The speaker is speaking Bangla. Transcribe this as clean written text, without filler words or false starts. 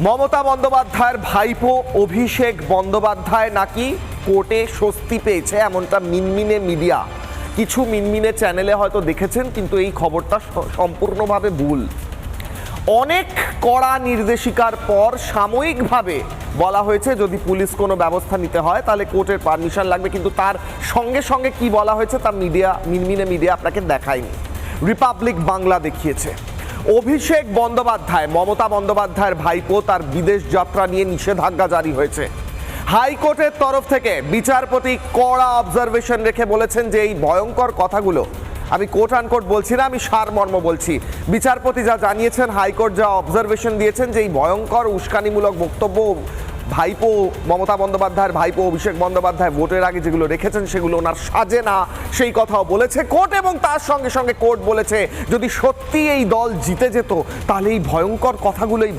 মমতা বন্দ্যোপাধ্যায়ের ভাইপো অভিষেক বন্দ্যোপাধ্যায় নাকি কোর্টে স্বস্তি পেয়েছে, এমনটা মিনমিনে মিডিয়া কিছু মিনমিনে চ্যানেলে হয়তো দেখেছেন, কিন্তু এই খবরটা সম্পূর্ণভাবে ভুল। অনেক কড়া নির্দেশিকার পর সাময়িকভাবে বলা হয়েছে যদি পুলিশ কোনো ব্যবস্থা নিতে হয় তাহলে কোর্টের পারমিশন লাগবে, কিন্তু তার সঙ্গে সঙ্গে কি বলা হয়েছে তা মিনমিনে মিডিয়া আপনাকে দেখায়নি। রিপাবলিক বাংলা দেখিয়েছে অভিষেক বন্দ্যোপাধ্যায় মমতা বন্দ্যোপাধ্যায়ের ভাইপো তার বিদেশ যাত্রা নিয়ে নিষেধাজ্ঞা জারি হয়েছে। হাইকোর্টের তরফ থেকে বিচারপতি কড়া অবজারভেশন রেখে বলেছেন যে এই ভয়ঙ্কর কথাগুলো, আমি কোট আনকোট বলছি না, আমি সারমর্ম বলছি, বিচারপতি যা জানিয়েছেন, হাইকোর্ট যা অবজারভেশন দিয়েছেন যে এই ভয়ঙ্কর উস্কানিমূলক বক্তব্য ভাইপো মমতা বন্দ্যোপাধ্যায়ের ভাইপো অভিষেক বন্দ্যোপাধ্যায় ভোটের আগে যেগুলো রেখেছেন সেগুলো ওনার সাজে না, সেই কথাও বলেছে কোর্ট। এবং তার সঙ্গে সঙ্গে কোর্ট বলেছে যদি সত্যি এই দল জিতে যেত তাহলে এই ভয়ঙ্কর কথাগুলোই